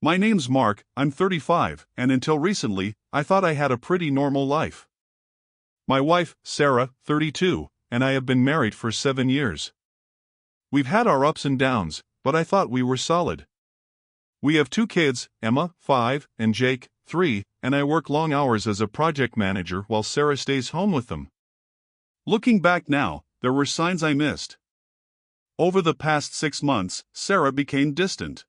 My name's Mark, I'm 35, and until recently, I thought I had a pretty normal life. My wife, Sarah, 32, and I have been married for 7 years. We've had our ups and downs, but I thought we were solid. We have 2 kids, Emma, 5, and Jake, 3, and I work long hours as a project manager while Sarah stays home with them. Looking back now, there were signs I missed. Over the past 6 months, Sarah became distant.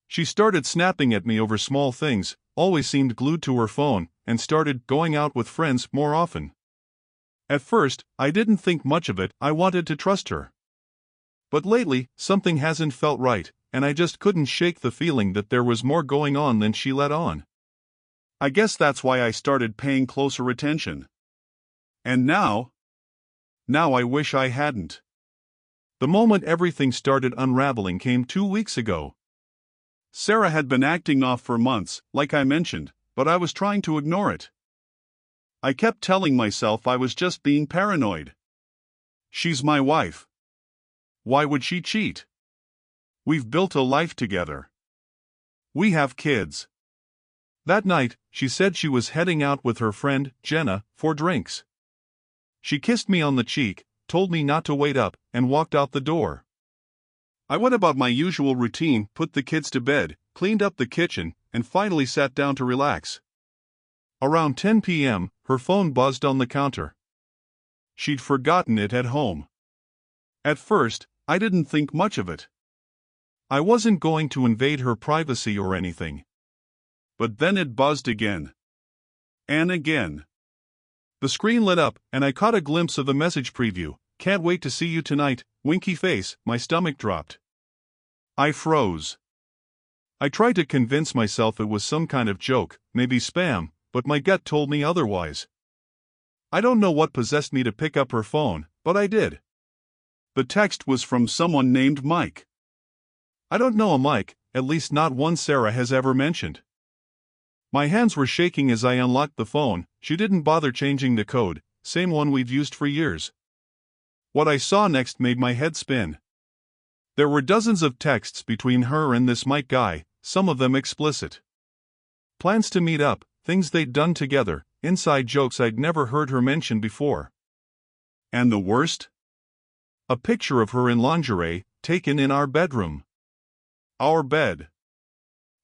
She started snapping at me over small things, always seemed glued to her phone, and started going out with friends more often. At first, I didn't think much of it, I wanted to trust her. But lately, something hasn't felt right, and I just couldn't shake the feeling that there was more going on than she let on. I guess that's why I started paying closer attention. And now I wish I hadn't. The moment everything started unraveling came 2 weeks ago. Sarah had been acting off for months, like I mentioned, but I was trying to ignore it. I kept telling myself I was just being paranoid. She's my wife. Why would she cheat? We've built a life together. We have kids. That night, she said she was heading out with her friend, Jenna, for drinks. She kissed me on the cheek, told me not to wait up, and walked out the door. I went about my usual routine, put the kids to bed, cleaned up the kitchen, and finally sat down to relax. Around 10 p.m., her phone buzzed on the counter. She'd forgotten it at home. At first, I didn't think much of it. I wasn't going to invade her privacy or anything. But then it buzzed again. And again. The screen lit up, and I caught a glimpse of the message preview. Can't wait to see you tonight, winky face. My stomach dropped. I froze. I tried to convince myself it was some kind of joke, maybe spam, but my gut told me otherwise. I don't know what possessed me to pick up her phone, but I did. The text was from someone named Mike. I don't know a Mike, at least not one Sarah has ever mentioned. My hands were shaking as I unlocked the phone. She didn't bother changing the code, same one we've used for years. What I saw next made my head spin. There were dozens of texts between her and this Mike guy, some of them explicit. Plans to meet up, things they'd done together, inside jokes I'd never heard her mention before. And the worst? A picture of her in lingerie, taken in our bedroom. Our bed.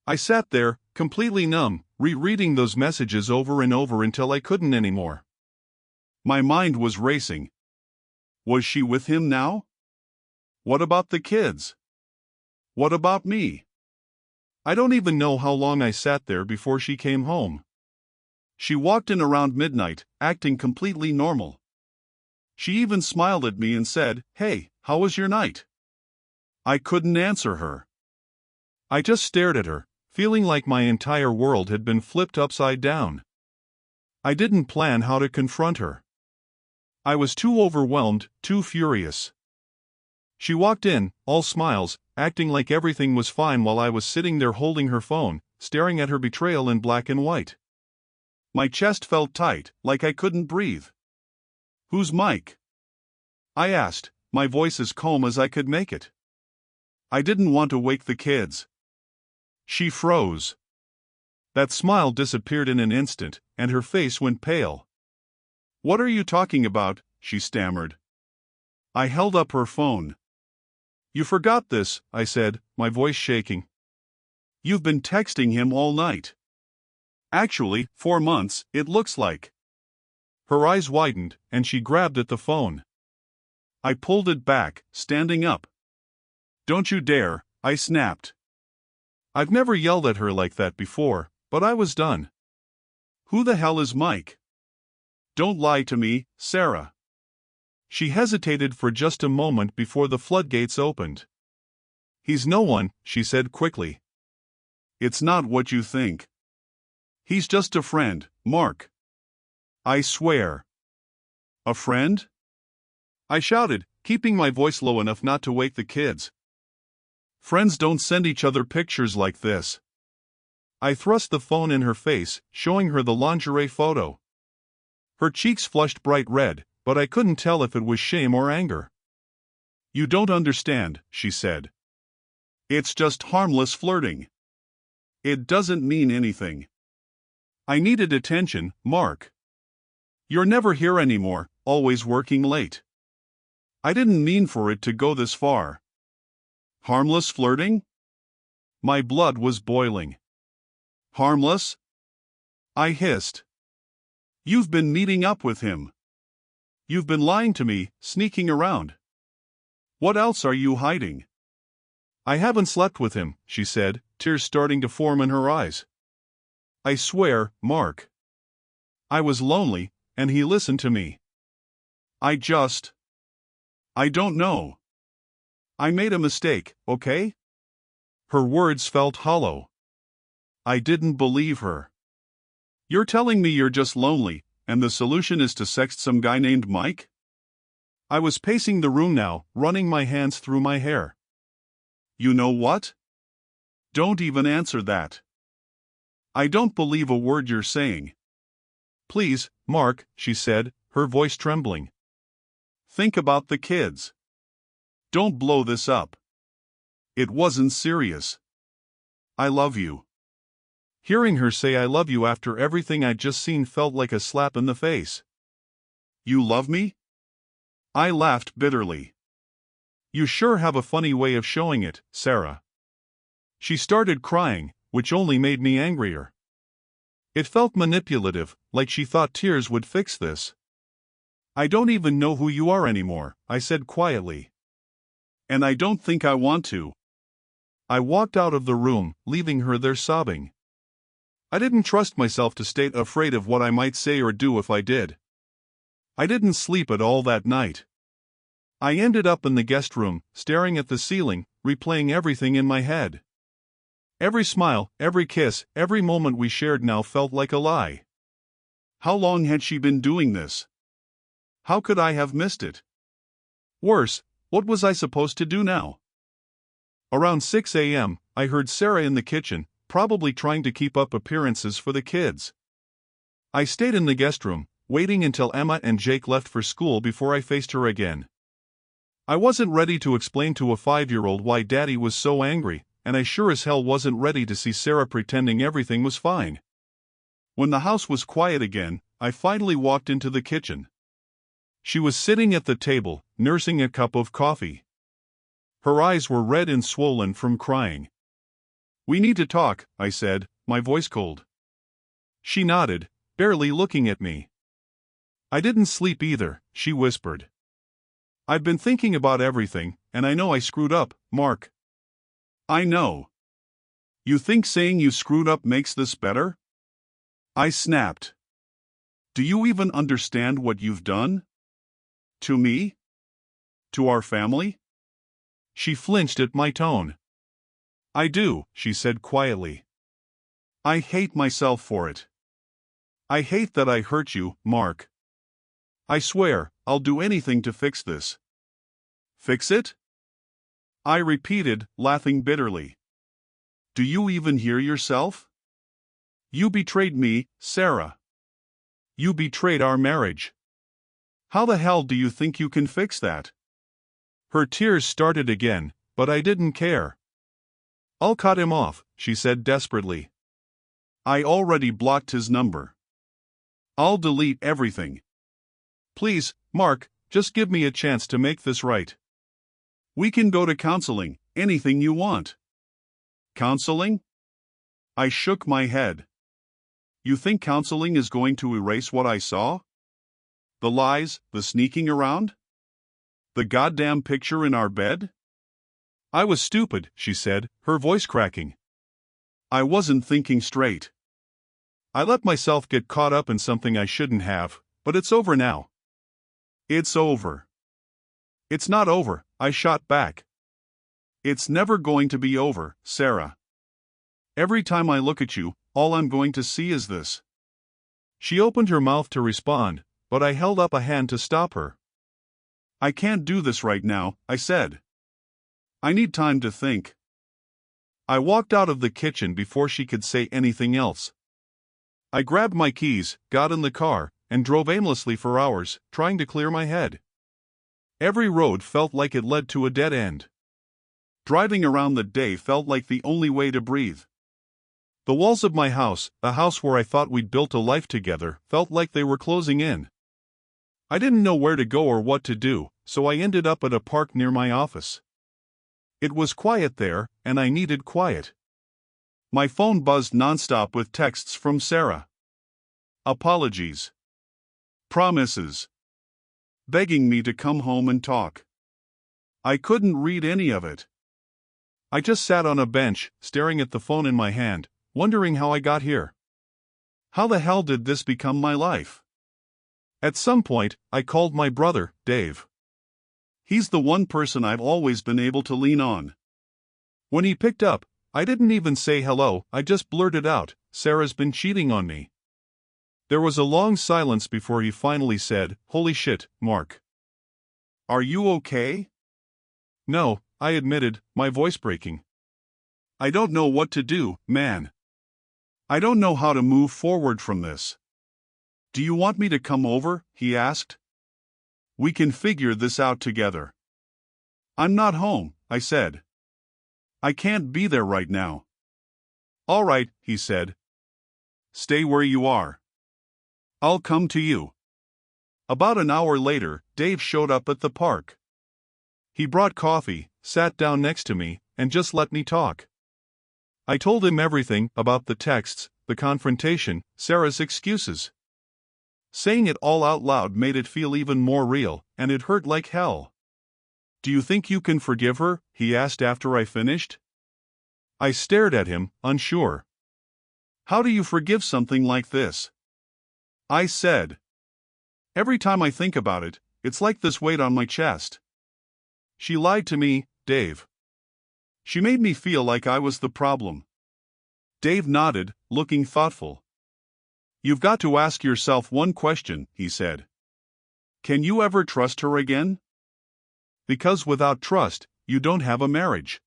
I sat there, completely numb, rereading those messages over and over until I couldn't anymore. My mind was racing. Was she with him now? What about the kids? What about me? I don't even know how long I sat there before she came home. She walked in around midnight, acting completely normal. She even smiled at me and said, "Hey, how was your night?" I couldn't answer her. I just stared at her, feeling like my entire world had been flipped upside down. I didn't plan how to confront her. I was too overwhelmed, too furious. She walked in, all smiles, acting like everything was fine while I was sitting there holding her phone, staring at her betrayal in black and white. My chest felt tight, like I couldn't breathe. "Who's Mike?" I asked, my voice as calm as I could make it. I didn't want to wake the kids. She froze. That smile disappeared in an instant, and her face went pale. "What are you talking about?" she stammered. I held up her phone. "You forgot this," I said, my voice shaking. "You've been texting him all night. Actually, 4 months, it looks like." Her eyes widened, and she grabbed at the phone. I pulled it back, standing up. "Don't you dare," I snapped. I've never yelled at her like that before, but I was done. "Who the hell is Mike? Don't lie to me, Sarah." She hesitated for just a moment before the floodgates opened. "He's no one," she said quickly. "It's not what you think. He's just a friend, Mark. I swear." "A friend?" I shouted, keeping my voice low enough not to wake the kids. "Friends don't send each other pictures like this." I thrust the phone in her face, showing her the lingerie photo. Her cheeks flushed bright red, but I couldn't tell if it was shame or anger. "You don't understand," she said. "It's just harmless flirting. It doesn't mean anything. I needed attention, Mark. You're never here anymore, always working late. I didn't mean for it to go this far. Harmless flirting? My blood was boiling. Harmless? I hissed. You've been meeting up with him. You've been lying to me, sneaking around. What else are you hiding? I haven't slept with him, she said, tears starting to form in her eyes. I swear, Mark. I was lonely, and he listened to me. I don't know. I made a mistake, okay? Her words felt hollow. I didn't believe her. You're telling me you're just lonely, and the solution is to sext some guy named Mike? I was pacing the room now, running my hands through my hair. You know what? Don't even answer that. I don't believe a word you're saying. Please, Mark, she said, her voice trembling. Think about the kids. Don't blow this up. It wasn't serious. I love you. Hearing her say I love you after everything I'd just seen felt like a slap in the face. You love me? I laughed bitterly. You sure have a funny way of showing it, Sarah. She started crying, which only made me angrier. It felt manipulative, like she thought tears would fix this. I don't even know who you are anymore, I said quietly. And I don't think I want to. I walked out of the room, leaving her there sobbing. I didn't trust myself to stay, afraid of what I might say or do if I did. I didn't sleep at all that night. I ended up in the guest room, staring at the ceiling, replaying everything in my head. Every smile, every kiss, every moment we shared now felt like a lie. How long had she been doing this? How could I have missed it? Worse, what was I supposed to do now? Around 6 a.m., I heard Sarah in the kitchen, probably trying to keep up appearances for the kids. I stayed in the guest room, waiting until Emma and Jake left for school before I faced her again. I wasn't ready to explain to a 5-year-old why Daddy was so angry, and I sure as hell wasn't ready to see Sarah pretending everything was fine. When the house was quiet again, I finally walked into the kitchen. She was sitting at the table, nursing a cup of coffee. Her eyes were red and swollen from crying. We need to talk, I said, my voice cold. She nodded, barely looking at me. I didn't sleep either, she whispered. I've been thinking about everything, and I know I screwed up, Mark. I know. You think saying you screwed up makes this better? I snapped. Do you even understand what you've done? To me? To our family? She flinched at my tone. I do, she said quietly. I hate myself for it. I hate that I hurt you, Mark. I swear, I'll do anything to fix this. Fix it? I repeated, laughing bitterly. Do you even hear yourself? You betrayed me, Sarah. You betrayed our marriage. How the hell do you think you can fix that? Her tears started again, but I didn't care. I'll cut him off, she said desperately. I already blocked his number. I'll delete everything. Please, Mark, just give me a chance to make this right. We can go to counseling, anything you want. Counseling? I shook my head. You think counseling is going to erase what I saw? The lies, the sneaking around? The goddamn picture in our bed? I was stupid, she said, her voice cracking. I wasn't thinking straight. I let myself get caught up in something I shouldn't have, but it's over now. It's over. It's not over, I shot back. It's never going to be over, Sarah. Every time I look at you, all I'm going to see is this. She opened her mouth to respond, but I held up a hand to stop her. I can't do this right now, I said. I need time to think. I walked out of the kitchen before she could say anything else. I grabbed my keys, got in the car, and drove aimlessly for hours, trying to clear my head. Every road felt like it led to a dead end. Driving around the day felt like the only way to breathe. The walls of my house, the house where I thought we'd built a life together, felt like they were closing in. I didn't know where to go or what to do, so I ended up at a park near my office. It was quiet there, and I needed quiet. My phone buzzed nonstop with texts from Sarah. Apologies. Promises. Begging me to come home and talk. I couldn't read any of it. I just sat on a bench, staring at the phone in my hand, wondering how I got here. How the hell did this become my life? At some point, I called my brother, Dave. He's the one person I've always been able to lean on. When he picked up, I didn't even say hello, I just blurted out, "Sarah's been cheating on me." There was a long silence before he finally said, "Holy shit, Mark. Are you okay?" "No," I admitted, my voice breaking. "I don't know what to do, man. I don't know how to move forward from this." "Do you want me to come over?" he asked. "We can figure this out together." "I'm not home," I said. "I can't be there right now." "All right," he said. "Stay where you are. I'll come to you." About an hour later, Dave showed up at the park. He brought coffee, sat down next to me, and just let me talk. I told him everything about the texts, the confrontation, Sarah's excuses. Saying it all out loud made it feel even more real, and it hurt like hell. "Do you think you can forgive her?" he asked after I finished. I stared at him, unsure. "How do you forgive something like this?" I said. "Every time I think about it, it's like this weight on my chest." "She lied to me, Dave. She made me feel like I was the problem." Dave nodded, looking thoughtful. "You've got to ask yourself one question," he said. "Can you ever trust her again? Because without trust, you don't have a marriage."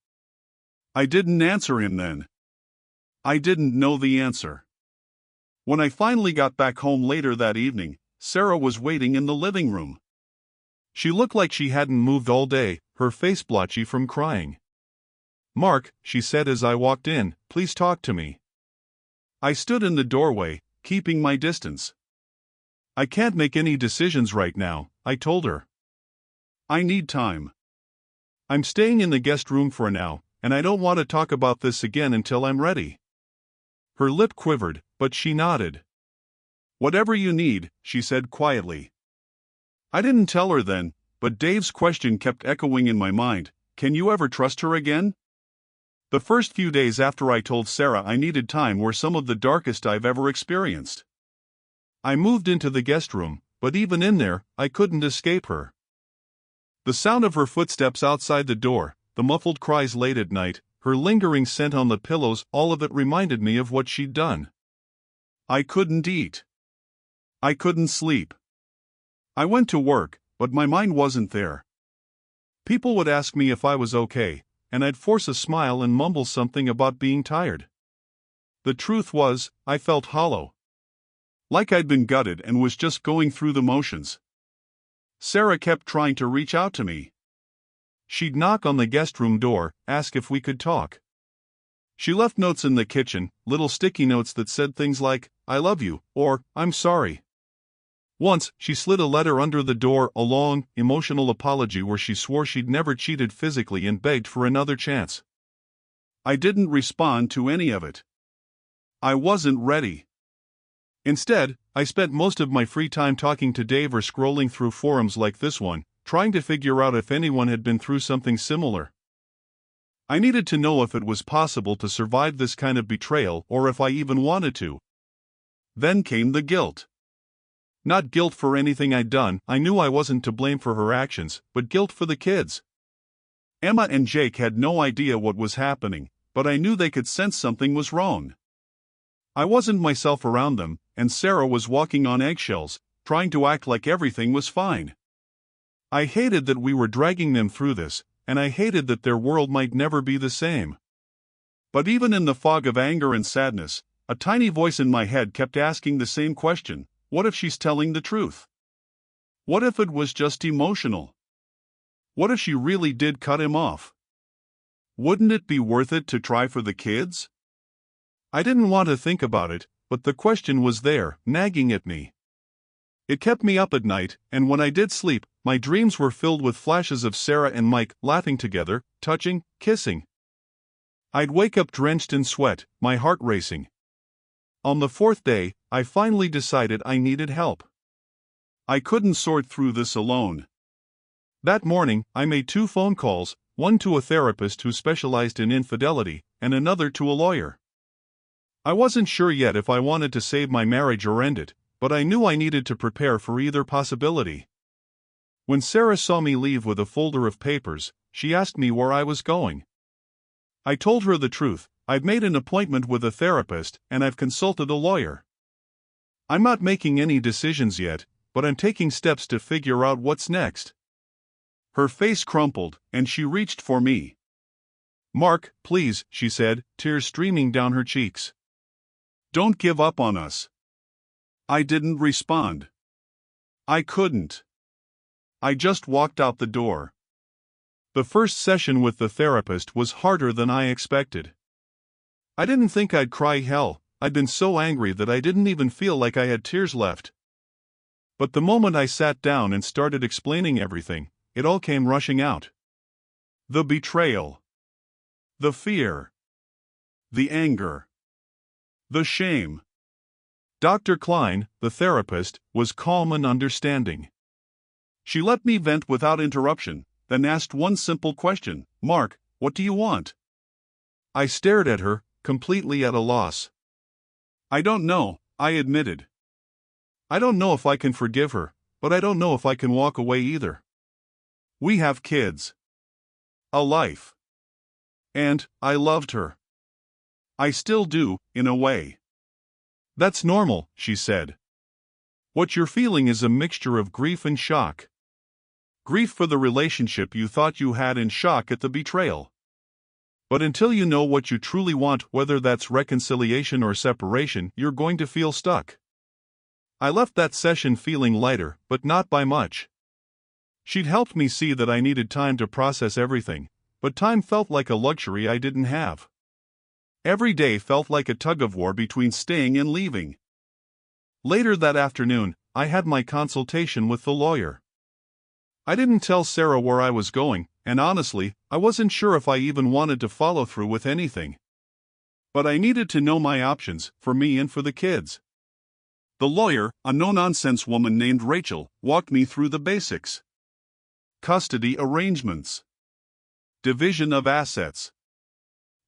I didn't answer him then. I didn't know the answer. When I finally got back home later that evening, Sarah was waiting in the living room. She looked like she hadn't moved all day, her face blotchy from crying. "Mark," she said as I walked in, "please talk to me." I stood in the doorway, keeping my distance. "I can't make any decisions right now," I told her. "I need time. I'm staying in the guest room for now, and I don't want to talk about this again until I'm ready." Her lip quivered, but she nodded. "Whatever you need," she said quietly. I didn't tell her then, but Dave's question kept echoing in my mind, "Can you ever trust her again?" The first few days after I told Sarah I needed time were some of the darkest I've ever experienced. I moved into the guest room, but even in there, I couldn't escape her. The sound of her footsteps outside the door, the muffled cries late at night, her lingering scent on the pillows, all of it reminded me of what she'd done. I couldn't eat. I couldn't sleep. I went to work, but my mind wasn't there. People would ask me if I was okay, and I'd force a smile and mumble something about being tired. The truth was, I felt hollow. Like I'd been gutted and was just going through the motions. Sarah kept trying to reach out to me. She'd knock on the guest room door, ask if we could talk. She left notes in the kitchen, little sticky notes that said things like, "I love you," or "I'm sorry." Once, she slid a letter under the door, a long, emotional apology where she swore she'd never cheated physically and begged for another chance. I didn't respond to any of it. I wasn't ready. Instead, I spent most of my free time talking to Dave or scrolling through forums like this one, trying to figure out if anyone had been through something similar. I needed to know if it was possible to survive this kind of betrayal or if I even wanted to. Then came the guilt. Not guilt for anything I'd done, I knew I wasn't to blame for her actions, but guilt for the kids. Emma and Jake had no idea what was happening, but I knew they could sense something was wrong. I wasn't myself around them, and Sarah was walking on eggshells, trying to act like everything was fine. I hated that we were dragging them through this, and I hated that their world might never be the same. But even in the fog of anger and sadness, a tiny voice in my head kept asking the same question: what if she's telling the truth? What if it was just emotional? What if she really did cut him off? Wouldn't it be worth it to try for the kids? I didn't want to think about it, but the question was there, nagging at me. It kept me up at night, and when I did sleep, my dreams were filled with flashes of Sarah and Mike laughing together, touching, kissing. I'd wake up drenched in sweat, my heart racing. On the fourth day, I finally decided I needed help. I couldn't sort through this alone. That morning, I made 2 phone calls, one to a therapist who specialized in infidelity, and another to a lawyer. I wasn't sure yet if I wanted to save my marriage or end it, but I knew I needed to prepare for either possibility. When Sarah saw me leave with a folder of papers, she asked me where I was going. I told her the truth. I've made an appointment with a therapist, and I've consulted a lawyer. I'm not making any decisions yet, but I'm taking steps to figure out what's next. Her face crumpled, and she reached for me. "Mark, please," she said, tears streaming down her cheeks. "Don't give up on us." I didn't respond. I couldn't. I just walked out the door. The first session with the therapist was harder than I expected. I didn't think I'd cry hell. I'd been so angry that I didn't even feel like I had tears left. But the moment I sat down and started explaining everything, it all came rushing out. The betrayal. The fear. The anger. The shame. Dr. Klein, the therapist, was calm and understanding. She let me vent without interruption, then asked one simple question: "Mark, what do you want?" I stared at her, completely at a loss. "I don't know," I admitted. "I don't know if I can forgive her, but I don't know if I can walk away either. We have kids. A life. And I loved her. I still do, in a way." "That's normal," she said. "What you're feeling is a mixture of grief and shock. Grief for the relationship you thought you had and shock at the betrayal. But until you know what you truly want, whether that's reconciliation or separation, you're going to feel stuck." I left that session feeling lighter, but not by much. She'd helped me see that I needed time to process everything, but time felt like a luxury I didn't have. Every day felt like a tug-of-war between staying and leaving. Later that afternoon, I had my consultation with the lawyer. I didn't tell Sarah where I was going, and honestly, I wasn't sure if I even wanted to follow through with anything. But I needed to know my options, for me and for the kids. The lawyer, a no-nonsense woman named Rachel, walked me through the basics. Custody arrangements. Division of assets.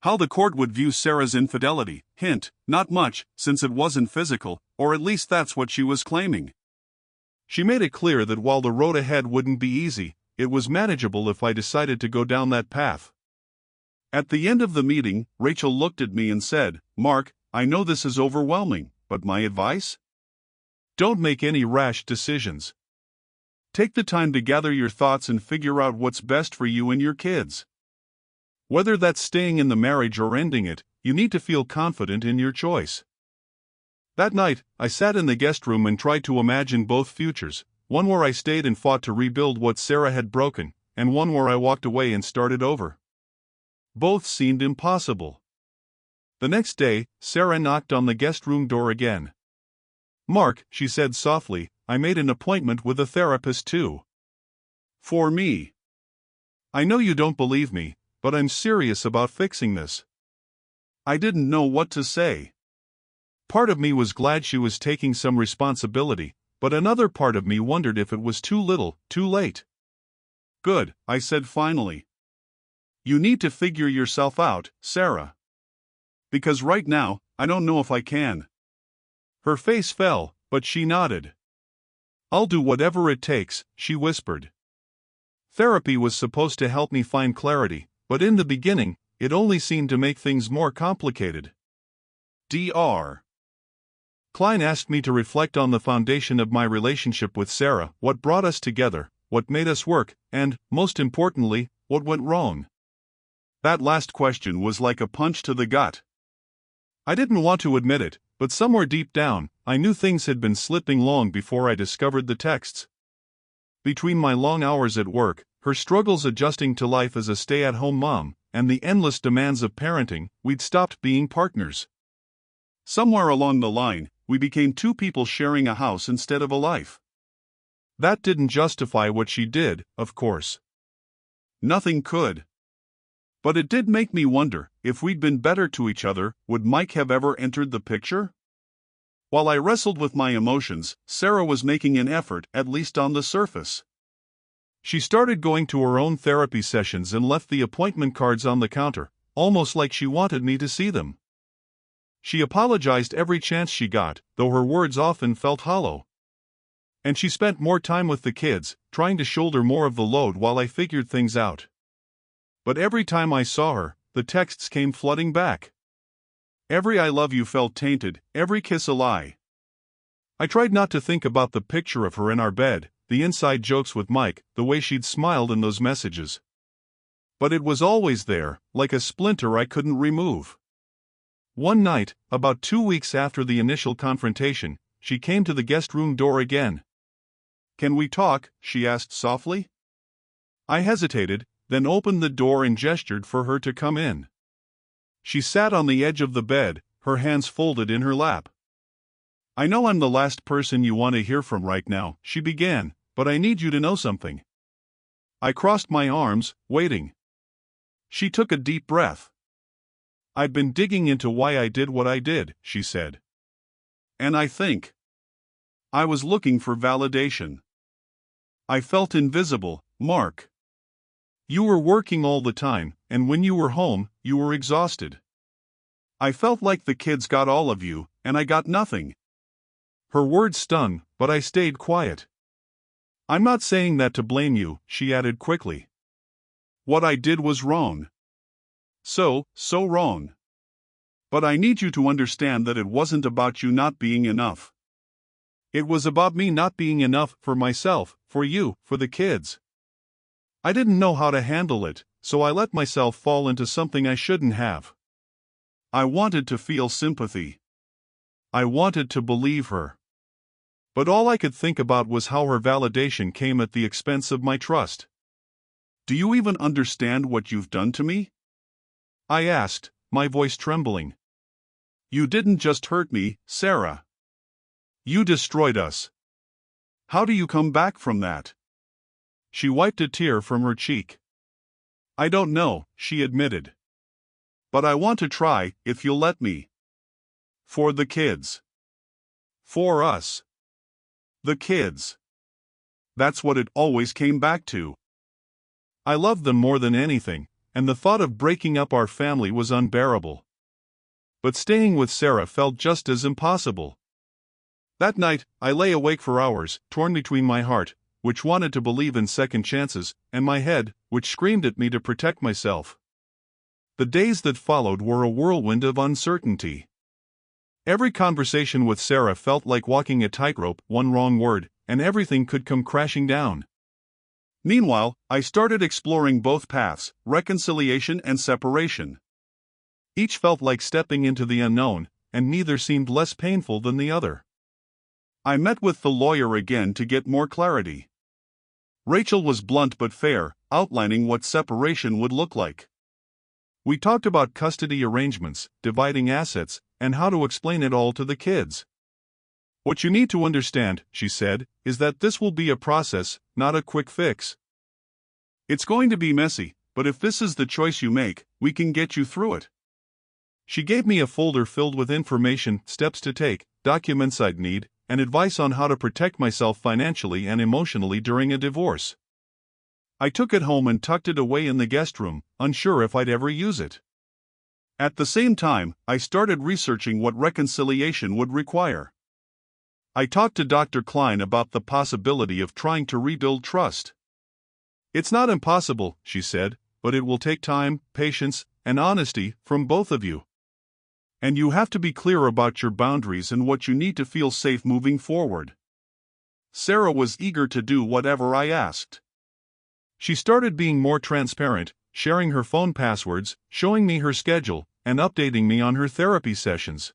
How the court would view Sarah's infidelity. Hint, not much, since it wasn't physical, or at least that's what she was claiming. She made it clear that while the road ahead wouldn't be easy, it was manageable if I decided to go down that path. At the end of the meeting, Rachel looked at me and said, "Mark, I know this is overwhelming, but my advice? Don't make any rash decisions. Take the time to gather your thoughts and figure out what's best for you and your kids. Whether that's staying in the marriage or ending it, you need to feel confident in your choice." That night, I sat in the guest room and tried to imagine both futures, one where I stayed and fought to rebuild what Sarah had broken, and one where I walked away and started over. Both seemed impossible. The next day, Sarah knocked on the guest room door again. "Mark," she said softly, "I made an appointment with a therapist too. For me. I know you don't believe me, but I'm serious about fixing this." I didn't know what to say. Part of me was glad she was taking some responsibility, but another part of me wondered if it was too little, too late. "Good," I said finally. "You need to figure yourself out, Sarah. Because right now, I don't know if I can." Her face fell, but she nodded. "I'll do whatever it takes," she whispered. Therapy was supposed to help me find clarity, but in the beginning, it only seemed to make things more complicated. Dr. Klein asked me to reflect on the foundation of my relationship with Sarah, what brought us together, what made us work, and, most importantly, what went wrong. That last question was like a punch to the gut. I didn't want to admit it, but somewhere deep down, I knew things had been slipping long before I discovered the texts. Between my long hours at work, her struggles adjusting to life as a stay-at-home mom, and the endless demands of parenting, we'd stopped being partners. Somewhere along the line, we became two people sharing a house instead of a life. That didn't justify what she did, of course. Nothing could. But it did make me wonder, if we'd been better to each other, would Mike have ever entered the picture? While I wrestled with my emotions, Sarah was making an effort, at least on the surface. She started going to her own therapy sessions and left the appointment cards on the counter, almost like she wanted me to see them. She apologized every chance she got, though her words often felt hollow. And she spent more time with the kids, trying to shoulder more of the load while I figured things out. But every time I saw her, the texts came flooding back. Every I love you felt tainted, every kiss a lie. I tried not to think about the picture of her in our bed, the inside jokes with Mike, the way she'd smiled in those messages. But it was always there, like a splinter I couldn't remove. One night, about 2 weeks after the initial confrontation, she came to the guest room door again. "Can we talk?" she asked softly. I hesitated, then opened the door and gestured for her to come in. She sat on the edge of the bed, her hands folded in her lap. "I know I'm the last person you want to hear from right now," she began, "but I need you to know something." I crossed my arms, waiting. She took a deep breath. "I've been digging into why I did what I did," she said. "And I think I was looking for validation. I felt invisible, Mark. You were working all the time, and when you were home, you were exhausted. I felt like the kids got all of you, and I got nothing." Her words stung, but I stayed quiet. "I'm not saying that to blame you," she added quickly. "What I did was wrong. So wrong. But I need you to understand that it wasn't about you not being enough. It was about me not being enough for myself, for you, for the kids. I didn't know how to handle it, so I let myself fall into something I shouldn't have. I wanted to feel sympathy. I wanted to believe her. But all I could think about was how her validation came at the expense of my trust. Do you even understand what you've done to me?" I asked, my voice trembling. "You didn't just hurt me, Sarah. You destroyed us. How do you come back from that?" She wiped a tear from her cheek. "I don't know," she admitted. "But I want to try, if you'll let me. For the kids. For us. The kids." That's what it always came back to. I loved them more than anything, and the thought of breaking up our family was unbearable. But staying with Sarah felt just as impossible. That night, I lay awake for hours, torn between my heart, which wanted to believe in second chances, and my head, which screamed at me to protect myself. The days that followed were a whirlwind of uncertainty. Every conversation with Sarah felt like walking a tightrope, one wrong word, and everything could come crashing down. Meanwhile, I started exploring both paths, reconciliation and separation. Each felt like stepping into the unknown, and neither seemed less painful than the other. I met with the lawyer again to get more clarity. Rachel was blunt but fair, outlining what separation would look like. We talked about custody arrangements, dividing assets, and how to explain it all to the kids. "What you need to understand," she said, "is that this will be a process, not a quick fix. It's going to be messy, but if this is the choice you make, we can get you through it." She gave me a folder filled with information, steps to take, documents I'd need, and advice on how to protect myself financially and emotionally during a divorce. I took it home and tucked it away in the guest room, unsure if I'd ever use it. At the same time, I started researching what reconciliation would require. I talked to Dr. Klein about the possibility of trying to rebuild trust. "It's not impossible," she said, "but it will take time, patience, and honesty from both of you. And you have to be clear about your boundaries and what you need to feel safe moving forward." Sarah was eager to do whatever I asked. She started being more transparent, sharing her phone passwords, showing me her schedule, and updating me on her therapy sessions.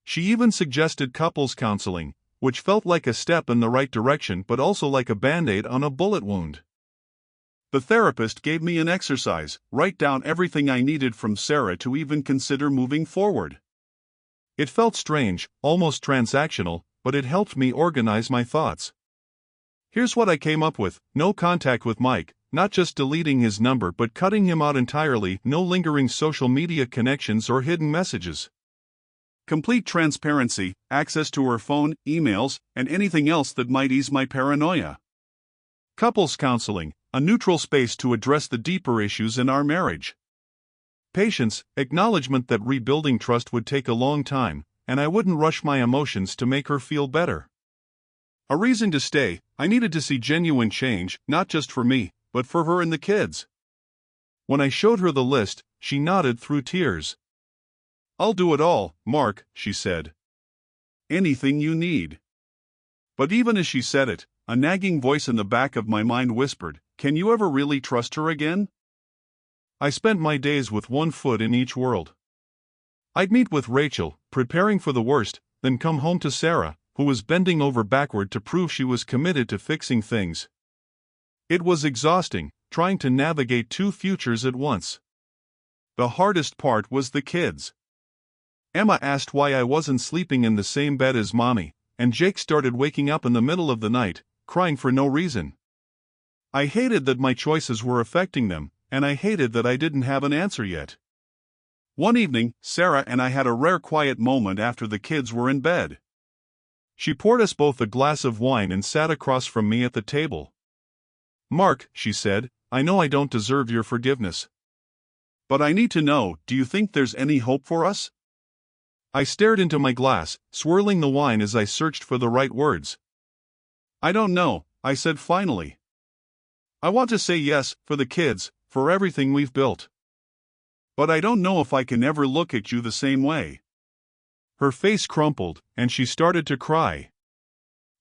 She even suggested couples counseling, which felt like a step in the right direction but also like a band-aid on a bullet wound. The therapist gave me an exercise, write down everything I needed from Sarah to even consider moving forward. It felt strange, almost transactional, but it helped me organize my thoughts. Here's what I came up with: no contact with Mike, not just deleting his number but cutting him out entirely, no lingering social media connections or hidden messages. Complete transparency, access to her phone, emails, and anything else that might ease my paranoia. Couples counseling, a neutral space to address the deeper issues in our marriage. Patience, acknowledgement that rebuilding trust would take a long time, and I wouldn't rush my emotions to make her feel better. A reason to stay: I needed to see genuine change, not just for me, but for her and the kids. When I showed her the list, she nodded through tears. "I'll do it all, Mark," she said. "Anything you need." But even as she said it, a nagging voice in the back of my mind whispered, "Can you ever really trust her again?" I spent my days with one foot in each world. I'd meet with Rachel, preparing for the worst, then come home to Sarah, who was bending over backward to prove she was committed to fixing things. It was exhausting, trying to navigate two futures at once. The hardest part was the kids. Emma asked why I wasn't sleeping in the same bed as Mommy, and Jake started waking up in the middle of the night, crying for no reason. I hated that my choices were affecting them, and I hated that I didn't have an answer yet. One evening, Sarah and I had a rare quiet moment after the kids were in bed. She poured us both a glass of wine and sat across from me at the table. "Mark," she said, "I know I don't deserve your forgiveness. But I need to know, do you think there's any hope for us?" I stared into my glass, swirling the wine as I searched for the right words. "I don't know," I said finally. "I want to say yes, for the kids, for everything we've built. But I don't know if I can ever look at you the same way." Her face crumpled, and she started to cry.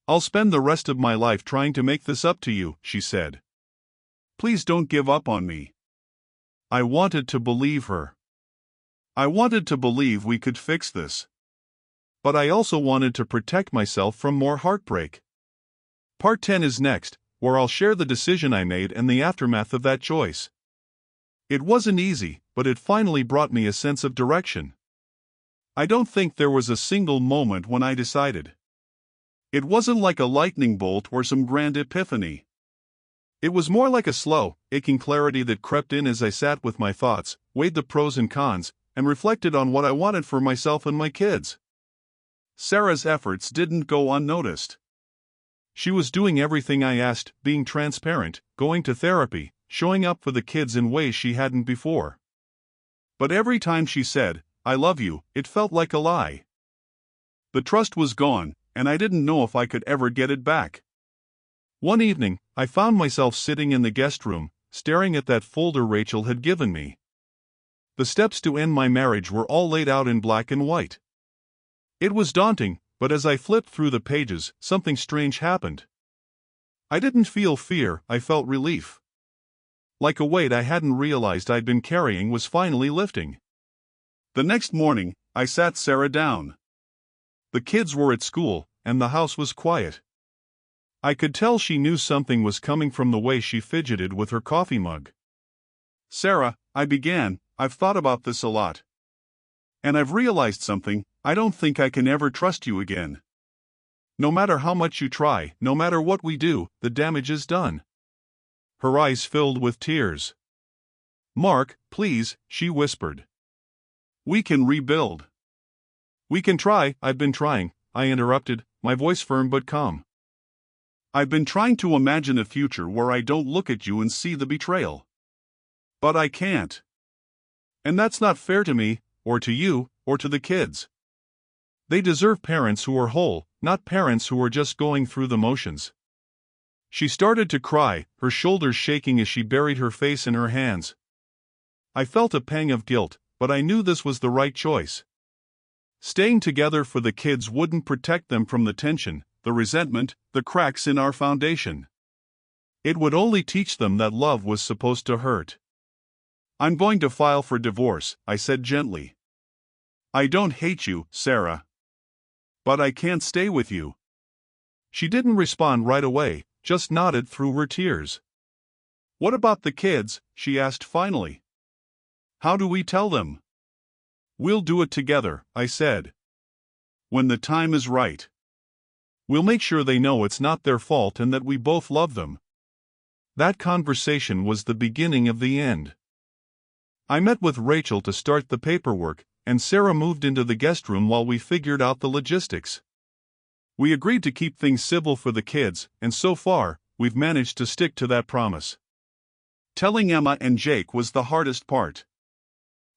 "I'll spend the rest of my life trying to make this up to you," she said. "Please don't give up on me." I wanted to believe her. I wanted to believe we could fix this. But I also wanted to protect myself from more heartbreak. Part 10 is next, where I'll share the decision I made and the aftermath of that choice. It wasn't easy, but it finally brought me a sense of direction. I don't think there was a single moment when I decided. It wasn't like a lightning bolt or some grand epiphany. It was more like a slow, aching clarity that crept in as I sat with my thoughts, weighed the pros and cons, and reflected on what I wanted for myself and my kids. Sarah's efforts didn't go unnoticed. She was doing everything I asked, being transparent, going to therapy, showing up for the kids in ways she hadn't before. But every time she said, "I love you," it felt like a lie. The trust was gone, and I didn't know if I could ever get it back. One evening, I found myself sitting in the guest room, staring at that folder Rachel had given me. The steps to end my marriage were all laid out in black and white. It was daunting, but as I flipped through the pages, something strange happened. I didn't feel fear, I felt relief. Like a weight I hadn't realized I'd been carrying was finally lifting. The next morning, I sat Sarah down. The kids were at school, and the house was quiet. I could tell she knew something was coming from the way she fidgeted with her coffee mug. "Sarah," I began, "I've thought about this a lot. And I've realized something: I don't think I can ever trust you again. No matter how much you try, no matter what we do, the damage is done." Her eyes filled with tears. "Mark, please," she whispered. "We can rebuild." "We can try." "I've been trying," I interrupted, my voice firm but calm. "I've been trying to imagine a future where I don't look at you and see the betrayal. But I can't. And that's not fair to me, or to you, or to the kids. They deserve parents who are whole, not parents who are just going through the motions." She started to cry, her shoulders shaking as she buried her face in her hands. I felt a pang of guilt, but I knew this was the right choice. Staying together for the kids wouldn't protect them from the tension, the resentment, the cracks in our foundation. It would only teach them that love was supposed to hurt. "I'm going to file for divorce," I said gently. "I don't hate you, Sarah. But I can't stay with you." She didn't respond right away, just nodded through her tears. "What about the kids?" she asked finally. "How do we tell them?" "We'll do it together," I said. When the time is right. We'll make sure they know it's not their fault and that we both love them. That conversation was the beginning of the end. I met with Rachel to start the paperwork, and Sarah moved into the guest room while we figured out the logistics. We agreed to keep things civil for the kids, and so far, we've managed to stick to that promise. Telling Emma and Jake was the hardest part.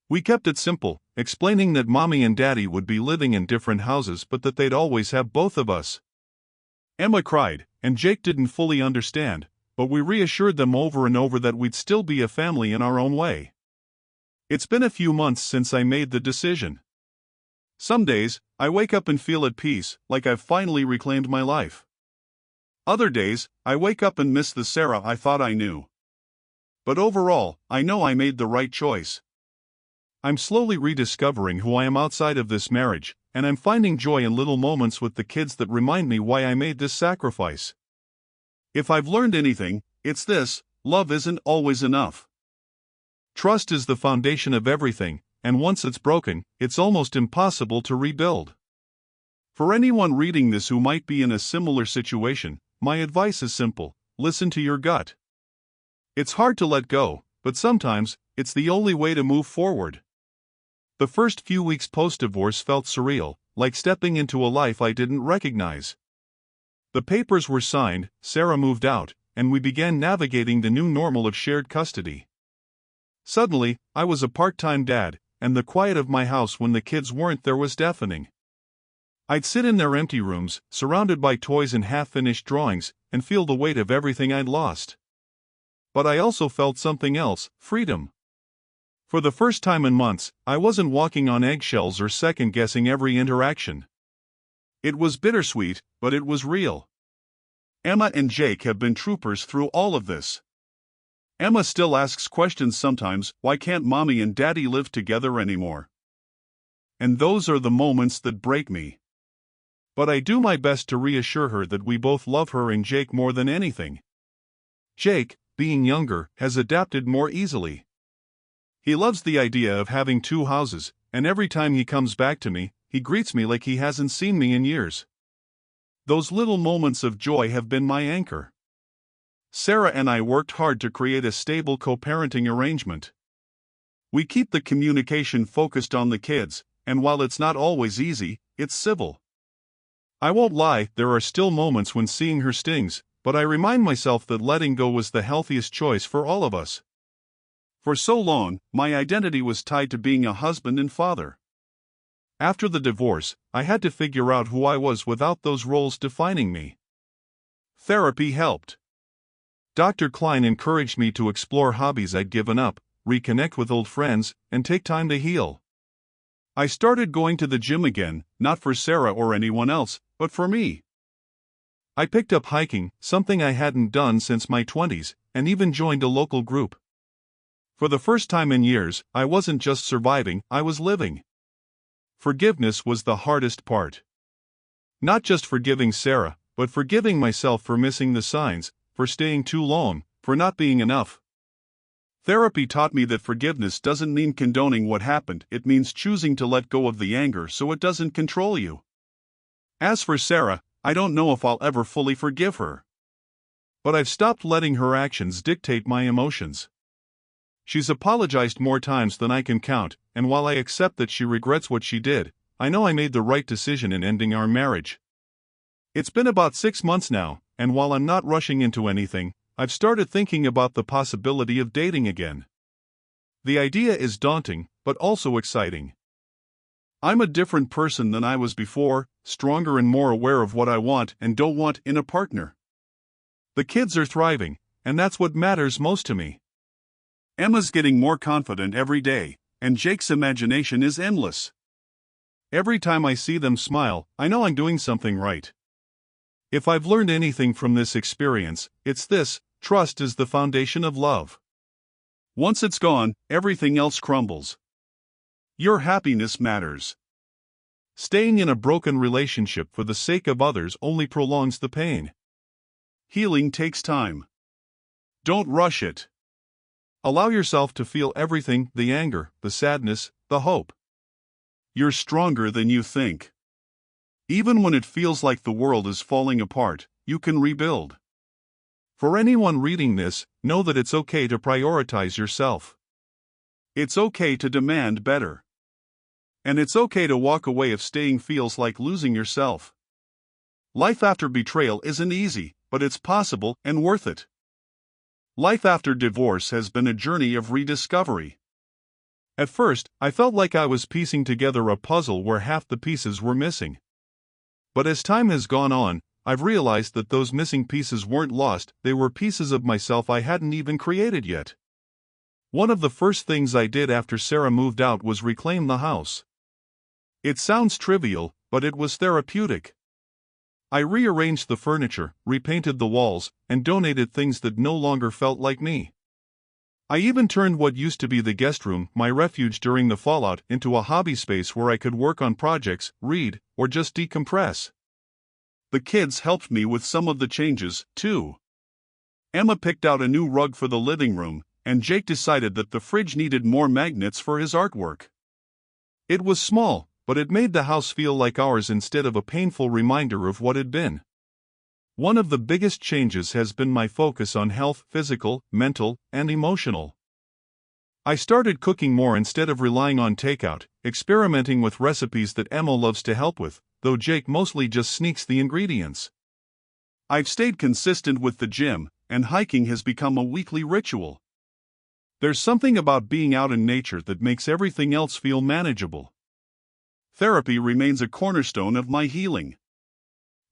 We kept it simple, explaining that Mommy and Daddy would be living in different houses but that they'd always have both of us. Emma cried, and Jake didn't fully understand, but we reassured them over and over that we'd still be a family in our own way. It's been a few months since I made the decision. Some days, I wake up and feel at peace, like I've finally reclaimed my life. Other days, I wake up and miss the Sarah I thought I knew. But overall, I know I made the right choice. I'm slowly rediscovering who I am outside of this marriage, and I'm finding joy in little moments with the kids that remind me why I made this sacrifice. If I've learned anything, it's this: love isn't always enough. Trust is the foundation of everything, and once it's broken, it's almost impossible to rebuild. For anyone reading this who might be in a similar situation, my advice is simple: listen to your gut. It's hard to let go, but sometimes, it's the only way to move forward. The first few weeks post-divorce felt surreal, like stepping into a life I didn't recognize. The papers were signed, Sarah moved out, and we began navigating the new normal of shared custody. Suddenly, I was a part-time dad, and the quiet of my house when the kids weren't there was deafening. I'd sit in their empty rooms, surrounded by toys and half-finished drawings, and feel the weight of everything I'd lost. But I also felt something else: freedom. For the first time in months, I wasn't walking on eggshells or second-guessing every interaction. It was bittersweet, but it was real. Emma and Jake have been troopers through all of this. Emma still asks questions sometimes: why can't Mommy and Daddy live together anymore? And those are the moments that break me. But I do my best to reassure her that we both love her and Jake more than anything. Jake, being younger, has adapted more easily. He loves the idea of having two houses, and every time he comes back to me, he greets me like he hasn't seen me in years. Those little moments of joy have been my anchor. Sarah and I worked hard to create a stable co-parenting arrangement. We keep the communication focused on the kids, and while it's not always easy, it's civil. I won't lie, there are still moments when seeing her stings, but I remind myself that letting go was the healthiest choice for all of us. For so long, my identity was tied to being a husband and father. After the divorce, I had to figure out who I was without those roles defining me. Therapy helped. Dr. Klein encouraged me to explore hobbies I'd given up, reconnect with old friends, and take time to heal. I started going to the gym again, not for Sarah or anyone else, but for me. I picked up hiking, something I hadn't done since my 20s, and even joined a local group. For the first time in years, I wasn't just surviving, I was living. Forgiveness was the hardest part. Not just forgiving Sarah, but forgiving myself for missing the signs, for staying too long, for not being enough. Therapy taught me that forgiveness doesn't mean condoning what happened, it means choosing to let go of the anger so it doesn't control you. As for Sarah, I don't know if I'll ever fully forgive her. But I've stopped letting her actions dictate my emotions. She's apologized more times than I can count, and while I accept that she regrets what she did, I know I made the right decision in ending our marriage. It's been about 6 months now, and while I'm not rushing into anything, I've started thinking about the possibility of dating again. The idea is daunting, but also exciting. I'm a different person than I was before, stronger and more aware of what I want and don't want in a partner. The kids are thriving, and that's what matters most to me. Emma's getting more confident every day, and Jake's imagination is endless. Every time I see them smile, I know I'm doing something right. If I've learned anything from this experience, it's this: trust is the foundation of love. Once it's gone, everything else crumbles. Your happiness matters. Staying in a broken relationship for the sake of others only prolongs the pain. Healing takes time. Don't rush it. Allow yourself to feel everything: the anger, the sadness, the hope. You're stronger than you think. Even when it feels like the world is falling apart, you can rebuild. For anyone reading this, know that it's okay to prioritize yourself. It's okay to demand better. And it's okay to walk away if staying feels like losing yourself. Life after betrayal isn't easy, but it's possible and worth it. Life after divorce has been a journey of rediscovery. At first, I felt like I was piecing together a puzzle where half the pieces were missing. But as time has gone on, I've realized that those missing pieces weren't lost, they were pieces of myself I hadn't even created yet. One of the first things I did after Sarah moved out was reclaim the house. It sounds trivial, but it was therapeutic. I rearranged the furniture, repainted the walls, and donated things that no longer felt like me. I even turned what used to be the guest room, my refuge during the fallout, into a hobby space where I could work on projects, read, or just decompress. The kids helped me with some of the changes, too. Emma picked out a new rug for the living room, and Jake decided that the fridge needed more magnets for his artwork. It was small, but it made the house feel like ours instead of a painful reminder of what had been. One of the biggest changes has been my focus on health, physical, mental, and emotional. I started cooking more instead of relying on takeout, experimenting with recipes that Emma loves to help with, though Jake mostly just sneaks the ingredients. I've stayed consistent with the gym, and hiking has become a weekly ritual. There's something about being out in nature that makes everything else feel manageable. Therapy remains a cornerstone of my healing.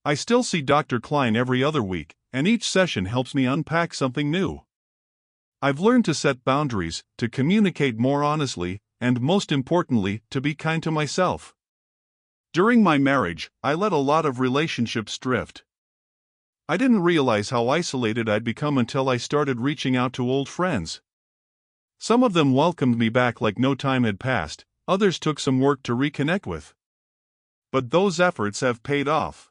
I still see Dr. Klein every other week, and each session helps me unpack something new. I've learned to set boundaries, to communicate more honestly, and most importantly, to be kind to myself. During my marriage, I let a lot of relationships drift. I didn't realize how isolated I'd become until I started reaching out to old friends. Some of them welcomed me back like no time had passed, others took some work to reconnect with. But those efforts have paid off.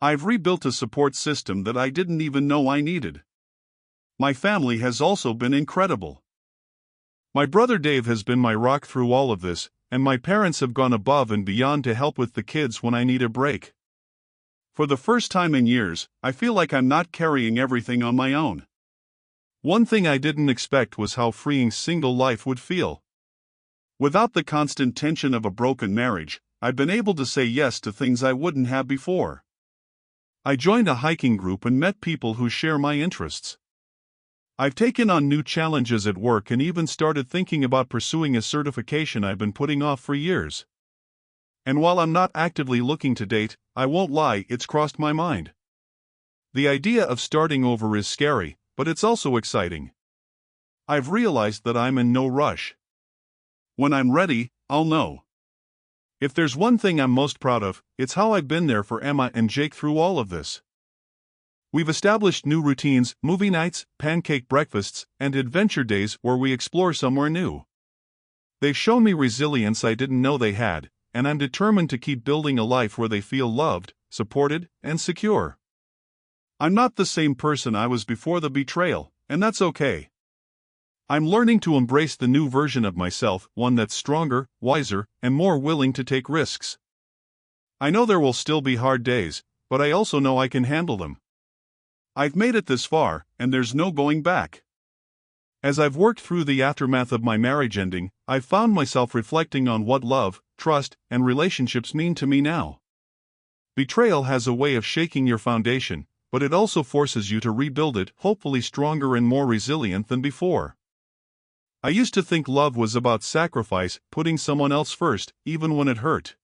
I've rebuilt a support system that I didn't even know I needed. My family has also been incredible. My brother Dave has been my rock through all of this, and my parents have gone above and beyond to help with the kids when I need a break. For the first time in years, I feel like I'm not carrying everything on my own. One thing I didn't expect was how freeing single life would feel. Without the constant tension of a broken marriage, I've been able to say yes to things I wouldn't have before. I joined a hiking group and met people who share my interests. I've taken on new challenges at work and even started thinking about pursuing a certification I've been putting off for years. And while I'm not actively looking to date, I won't lie, it's crossed my mind. The idea of starting over is scary, but it's also exciting. I've realized that I'm in no rush. When I'm ready, I'll know. If there's one thing I'm most proud of, it's how I've been there for Emma and Jake through all of this. We've established new routines, movie nights, pancake breakfasts, and adventure days where we explore somewhere new. They've shown me resilience I didn't know they had, and I'm determined to keep building a life where they feel loved, supported, and secure. I'm not the same person I was before the betrayal, and that's okay. I'm learning to embrace the new version of myself, one that's stronger, wiser, and more willing to take risks. I know there will still be hard days, but I also know I can handle them. I've made it this far, and there's no going back. As I've worked through the aftermath of my marriage ending, I've found myself reflecting on what love, trust, and relationships mean to me now. Betrayal has a way of shaking your foundation, but it also forces you to rebuild it, hopefully stronger and more resilient than before. I used to think love was about sacrifice, putting someone else first, even when it hurt.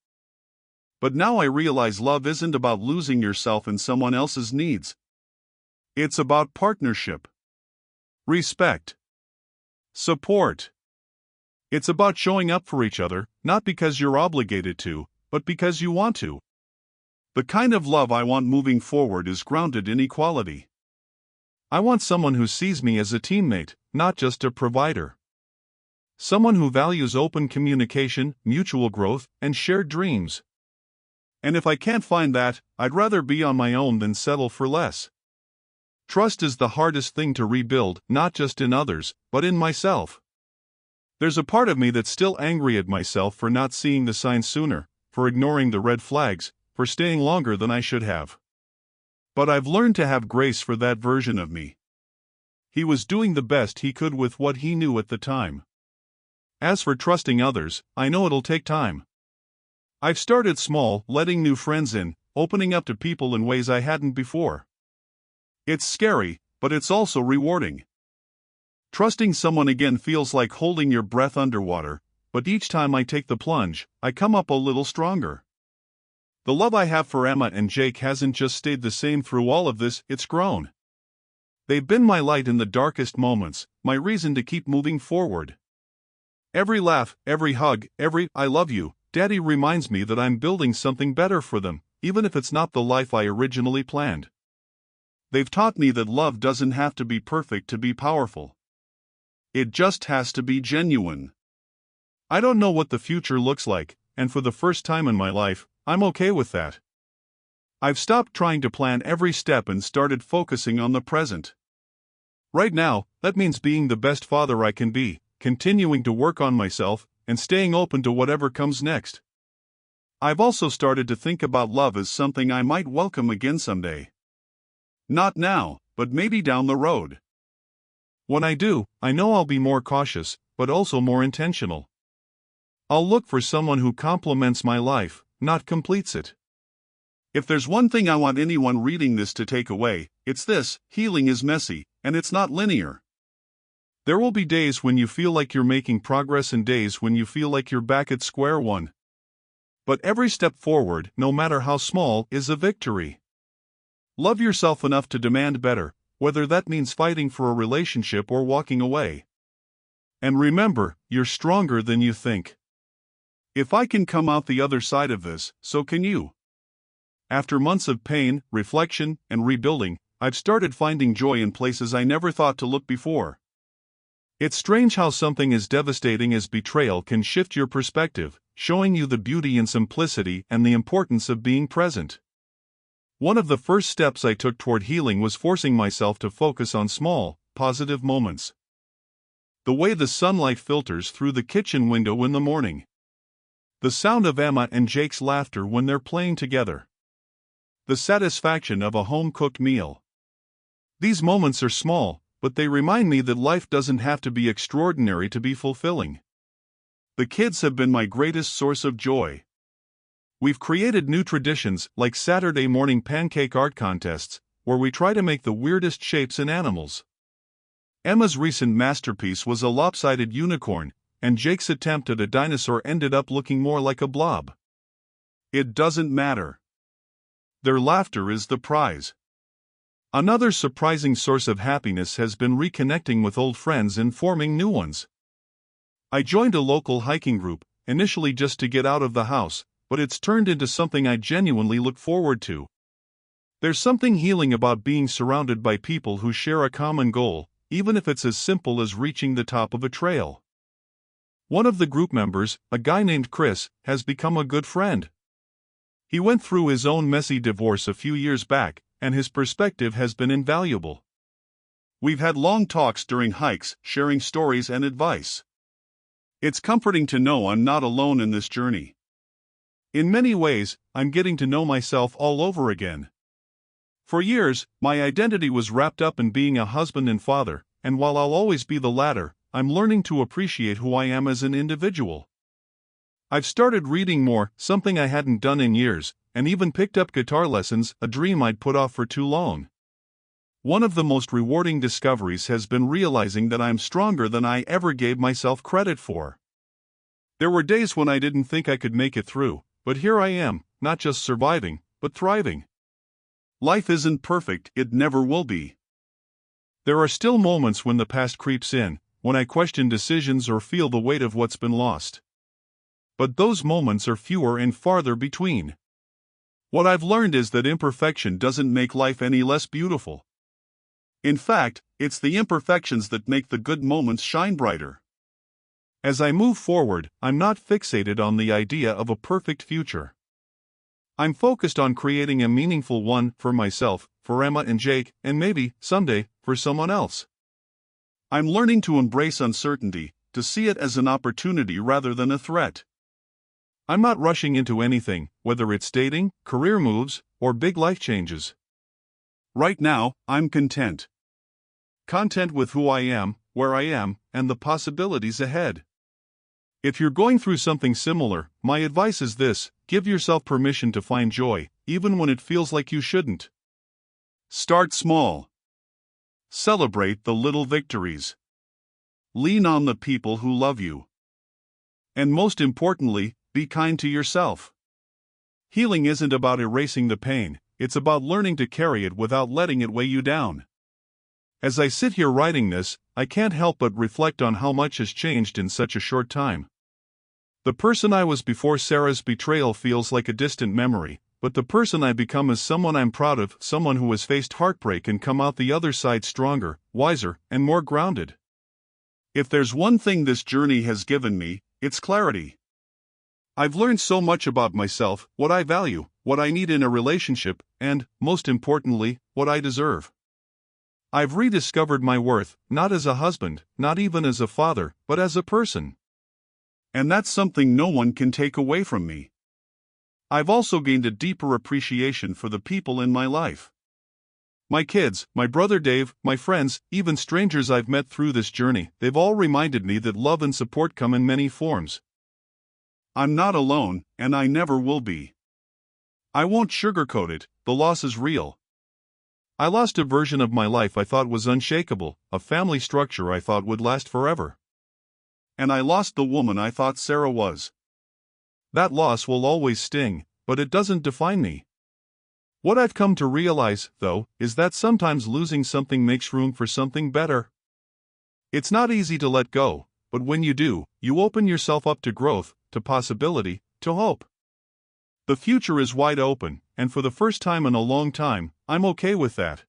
But now I realize love isn't about losing yourself in someone else's needs. It's about partnership, respect, support. It's about showing up for each other, not because you're obligated to, but because you want to. The kind of love I want moving forward is grounded in equality. I want someone who sees me as a teammate, not just a provider. Someone who values open communication, mutual growth, and shared dreams. And if I can't find that, I'd rather be on my own than settle for less. Trust is the hardest thing to rebuild, not just in others, but in myself. There's a part of me that's still angry at myself for not seeing the signs sooner, for ignoring the red flags, for staying longer than I should have. But I've learned to have grace for that version of me. He was doing the best he could with what he knew at the time. As for trusting others, I know it'll take time. I've started small, letting new friends in, opening up to people in ways I hadn't before. It's scary, but it's also rewarding. Trusting someone again feels like holding your breath underwater, but each time I take the plunge, I come up a little stronger. The love I have for Emma and Jake hasn't just stayed the same through all of this, it's grown. They've been my light in the darkest moments, my reason to keep moving forward. Every laugh, every hug, every "I love you, Daddy" reminds me that I'm building something better for them, even if it's not the life I originally planned. They've taught me that love doesn't have to be perfect to be powerful. It just has to be genuine. I don't know what the future looks like, and for the first time in my life, I'm okay with that. I've stopped trying to plan every step and started focusing on the present. Right now, that means being the best father I can be, continuing to work on myself, and staying open to whatever comes next. I've also started to think about love as something I might welcome again someday. Not now, but maybe down the road. When I do, I know I'll be more cautious, but also more intentional. I'll look for someone who complements my life, not completes it. If there's one thing I want anyone reading this to take away, it's this: healing is messy, and it's not linear. There will be days when you feel like you're making progress and days when you feel like you're back at square one. But every step forward, no matter how small, is a victory. Love yourself enough to demand better, whether that means fighting for a relationship or walking away. And remember, you're stronger than you think. If I can come out the other side of this, so can you. After months of pain, reflection, and rebuilding, I've started finding joy in places I never thought to look before. It's strange how something as devastating as betrayal can shift your perspective, showing you the beauty and simplicity and the importance of being present. One of the first steps I took toward healing was forcing myself to focus on small, positive moments. The way the sunlight filters through the kitchen window in the morning. The sound of Emma and Jake's laughter when they're playing together. The satisfaction of a home-cooked meal. These moments are small, but they remind me that life doesn't have to be extraordinary to be fulfilling. The kids have been my greatest source of joy. We've created new traditions like Saturday morning pancake art contests, where we try to make the weirdest shapes in animals. Emma's recent masterpiece was a lopsided unicorn, and Jake's attempt at a dinosaur ended up looking more like a blob. It doesn't matter. Their laughter is the prize. Another surprising source of happiness has been reconnecting with old friends and forming new ones. I joined a local hiking group, initially just to get out of the house, but it's turned into something I genuinely look forward to. There's something healing about being surrounded by people who share a common goal, even if it's as simple as reaching the top of a trail. One of the group members, a guy named Chris, has become a good friend. He went through his own messy divorce a few years back, and his perspective has been invaluable. We've had long talks during hikes, sharing stories and advice. It's comforting to know I'm not alone in this journey. In many ways, I'm getting to know myself all over again. For years, my identity was wrapped up in being a husband and father, and while I'll always be the latter, I'm learning to appreciate who I am as an individual. I've started reading more, something I hadn't done in years, and even picked up guitar lessons, a dream I'd put off for too long. One of the most rewarding discoveries has been realizing that I'm stronger than I ever gave myself credit for. There were days when I didn't think I could make it through, but here I am, not just surviving, but thriving. Life isn't perfect, it never will be. There are still moments when the past creeps in, when I question decisions or feel the weight of what's been lost. But those moments are fewer and farther between. What I've learned is that imperfection doesn't make life any less beautiful. In fact, it's the imperfections that make the good moments shine brighter. As I move forward, I'm not fixated on the idea of a perfect future. I'm focused on creating a meaningful one for myself, for Emma and Jake, and maybe, someday, for someone else. I'm learning to embrace uncertainty, to see it as an opportunity rather than a threat. I'm not rushing into anything, whether it's dating, career moves, or big life changes. Right now, I'm content. Content with who I am, where I am, and the possibilities ahead. If you're going through something similar, my advice is this: give yourself permission to find joy, even when it feels like you shouldn't. Start small. Celebrate the little victories. Lean on the people who love you. And most importantly, be kind to yourself. Healing isn't about erasing the pain, it's about learning to carry it without letting it weigh you down. As I sit here writing this, I can't help but reflect on how much has changed in such a short time. The person I was before Sarah's betrayal feels like a distant memory, but the person I become is someone I'm proud of, someone who has faced heartbreak and come out the other side stronger, wiser, and more grounded. If there's one thing this journey has given me, it's clarity. I've learned so much about myself, what I value, what I need in a relationship, and, most importantly, what I deserve. I've rediscovered my worth, not as a husband, not even as a father, but as a person. And that's something no one can take away from me. I've also gained a deeper appreciation for the people in my life. My kids, my brother Dave, my friends, even strangers I've met through this journey, they've all reminded me that love and support come in many forms. I'm not alone, and I never will be. I won't sugarcoat it, the loss is real. I lost a version of my life I thought was unshakable, a family structure I thought would last forever. And I lost the woman I thought Sarah was. That loss will always sting, but it doesn't define me. What I've come to realize, though, is that sometimes losing something makes room for something better. It's not easy to let go, but when you do, you open yourself up to growth, to possibility, to hope. The future is wide open, and for the first time in a long time, I'm okay with that.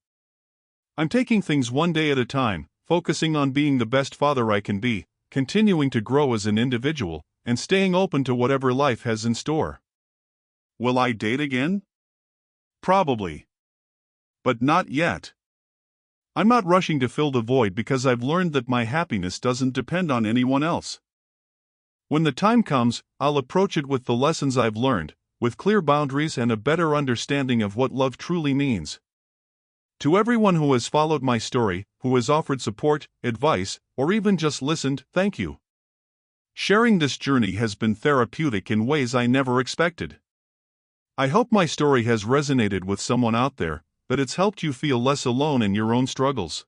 I'm taking things one day at a time, focusing on being the best father I can be, continuing to grow as an individual, and staying open to whatever life has in store. Will I date again? Probably. But not yet. I'm not rushing to fill the void because I've learned that my happiness doesn't depend on anyone else. When the time comes, I'll approach it with the lessons I've learned, with clear boundaries and a better understanding of what love truly means. To everyone who has followed my story, who has offered support, advice, or even just listened, thank you. Sharing this journey has been therapeutic in ways I never expected. I hope my story has resonated with someone out there, that it's helped you feel less alone in your own struggles.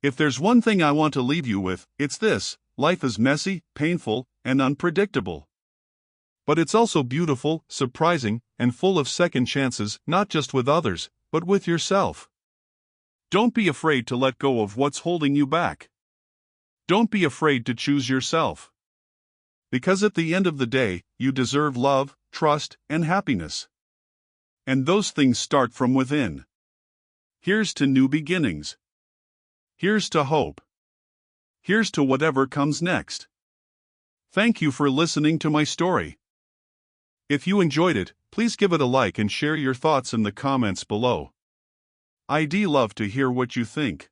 If there's one thing I want to leave you with, it's this: life is messy, painful, and unpredictable. But it's also beautiful, surprising, and full of second chances, not just with others, but with yourself. Don't be afraid to let go of what's holding you back. Don't be afraid to choose yourself. Because at the end of the day, you deserve love, trust, and happiness. And those things start from within. Here's to new beginnings. Here's to hope. Here's to whatever comes next. Thank you for listening to my story. If you enjoyed it, please give it a like and share your thoughts in the comments below. I'd love to hear what you think.